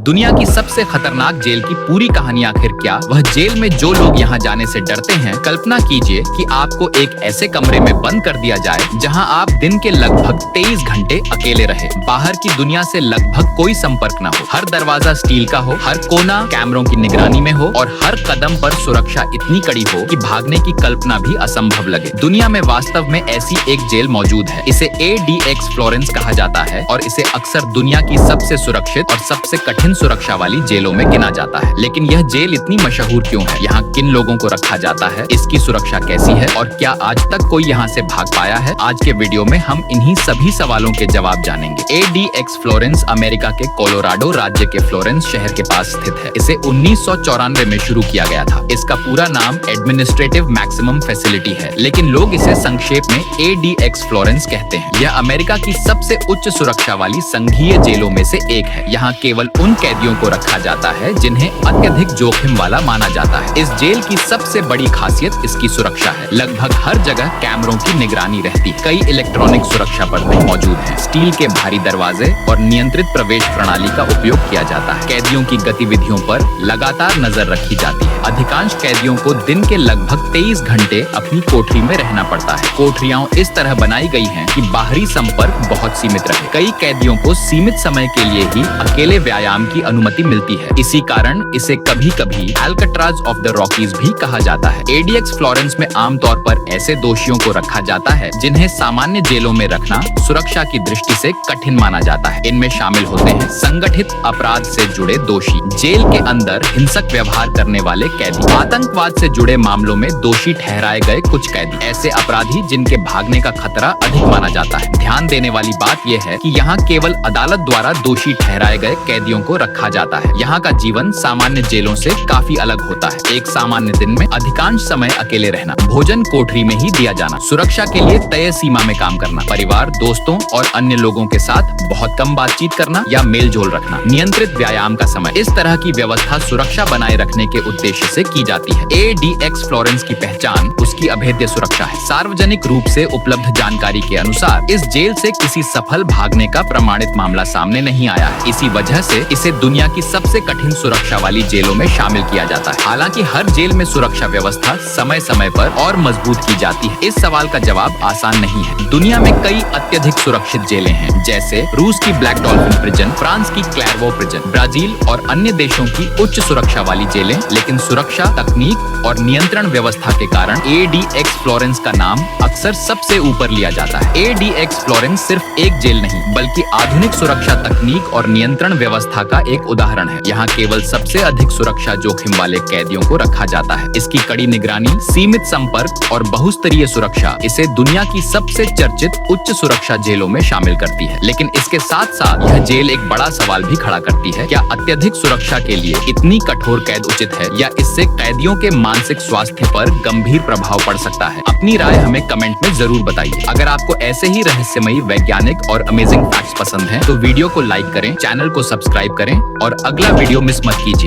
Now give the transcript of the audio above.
दुनिया की सबसे खतरनाक जेल की पूरी कहानी आखिर क्या, वह जेल में जो लोग यहाँ जाने से डरते हैं। कल्पना कीजिए कि आपको एक ऐसे कमरे में बंद कर दिया जाए जहाँ आप दिन के लगभग 23 घंटे अकेले रहे। बाहर की दुनिया से लगभग कोई संपर्क न हो, हर दरवाजा स्टील का हो, हर कोना कैमरों की निगरानी में हो और हर कदम पर सुरक्षा इतनी कड़ी हो कि भागने की कल्पना भी असंभव लगे। दुनिया में वास्तव में ऐसी एक जेल मौजूद है। इसे ADX फ्लोरेंस कहा जाता है और इसे अक्सर दुनिया की सबसे सुरक्षित और सबसे कठिन सुरक्षा वाली जेलों में गिना जाता है। लेकिन यह जेल इतनी मशहूर क्यों है? यहाँ किन लोगों को रखा जाता है? इसकी सुरक्षा कैसी है और क्या आज तक कोई यहाँ से भाग पाया है? आज के वीडियो में हम इन्हीं सभी सवालों के जवाब जानेंगे। ADX फ्लोरेंस अमेरिका के कोलोराडो राज्य के फ्लोरेंस शहर के पास स्थित है। इसे 1994 में शुरू किया गया था। इसका पूरा नाम एडमिनिस्ट्रेटिव मैक्सिमम फैसिलिटी है, लेकिन लोग इसे संक्षेप में ADX फ्लोरेंस कहते हैं। यह अमेरिका की सबसे उच्च सुरक्षा वाली संघीय जेलों में से एक है। यहाँ केवल उन कैदियों को रखा जाता है जिन्हें अत्यधिक जोखिम वाला माना जाता है। इस जेल की सबसे बड़ी खासियत इसकी सुरक्षा है। लगभग हर जगह कैमरों की निगरानी रहती है। कई इलेक्ट्रॉनिक सुरक्षा परतें मौजूद हैं। स्टील के भारी दरवाजे और नियंत्रित प्रवेश प्रणाली का उपयोग किया जाता है। कैदियों की गतिविधियों पर लगातार नजर रखी जाती है। अधिकांश कैदियों को दिन के लगभग 23 घंटे अपनी कोठरी में रहना पड़ता है। कोठरियां इस तरह बनाई गई हैं कि बाहरी संपर्क बहुत सीमित रहे। कई कैदियों को सीमित समय के लिए ही अकेले व्यायाम की अनुमति मिलती है। इसी कारण इसे कभी-कभी अल्काट्राज ऑफ द रॉकीज भी कहा जाता है। ADX फ्लोरेंस में आमतौर पर ऐसे दोषियों को रखा जाता है जिन्हें सामान्य जेलों में रखना सुरक्षा की दृष्टि से कठिन माना जाता है। इनमें शामिल होते हैं संगठित अपराध से जुड़े दोषी, जेल के अंदर हिंसक व्यवहार करने वाले कैदी, आतंकवाद से जुड़े मामलों में दोषी ठहराए गए कुछ कैदी, ऐसे अपराधी जिनके भागने का खतरा अधिक माना जाता है। ध्यान देने वाली बात यह है कि यहाँ केवल अदालत द्वारा दोषी ठहराए गए कैदियों को रखा जाता है। यहाँ का जीवन सामान्य जेलों से काफी अलग होता है। एक सामान्य दिन में अधिकांश समय अकेले रहना, भोजन कोठरी में ही दिया जाना, सुरक्षा के लिए तय सीमा में काम करना, परिवार, दोस्तों और अन्य लोगों के साथ बहुत कम बातचीत करना या मेल जोल रखना, नियंत्रित व्यायाम का समय। इस तरह की व्यवस्था सुरक्षा बनाए रखने के उद्देश्य से की जाती है। ADX फ्लोरेंस की पहचान उसकी अभेद्य सुरक्षा है। सार्वजनिक रूप से उपलब्ध जानकारी के अनुसार इस जेल से किसी सफल भागने का प्रमाणित मामला सामने नहीं आया है। इसी वजह से इसे दुनिया की सबसे कठिन सुरक्षा वाली जेलों में शामिल किया जाता है। हालांकि हर जेल में सुरक्षा व्यवस्था समय समय पर और मजबूत की जाती है। इस सवाल का जवाब आसान नहीं है। दुनिया में कई अत्यधिक सुरक्षित जेलें हैं, जैसे रूस की ब्लैक डॉल्फिन प्रिजन, फ्रांस की क्लैरवो प्रिजन, ब्राजील और अन्य देशों की उच्च सुरक्षा वाली जेलें। लेकिन सुरक्षा, तकनीक और नियंत्रण व्यवस्था के कारण ADX फ्लोरेंस का नाम अक्सर सबसे ऊपर लिया जाता है। ADX फ्लोरेंस सिर्फ एक जेल नहीं, बल्कि आधुनिक सुरक्षा तकनीक और नियंत्रण व्यवस्था का एक उदाहरण है। यहाँ केवल सबसे अधिक सुरक्षा जोखिम वाले कैदियों को रखा जाता है। इसकी कड़ी निगरानी, सीमित संपर्क और बहुस्तरीय सुरक्षा इसे दुनिया की सबसे चर्चित उच्च सुरक्षा जेलों में शामिल करती है। लेकिन इसके साथ साथ यह जेल एक बड़ा सवाल भी खड़ा करती है। क्या अत्यधिक सुरक्षा के लिए इतनी कठोर कैद उचित है, या इससे कैदियों के मानसिक स्वास्थ्य पर गंभीर प्रभाव पड़ सकता है? अपनी राय हमें कमेंट में जरूर बताइए। अगर आपको ऐसे ही रहस्यमयी, वैज्ञानिक और अमेजिंग फैक्ट्स पसंद हैं, तो वीडियो को लाइक करें, चैनल को सब्सक्राइब करें और अगला वीडियो मिस मत कीजिए।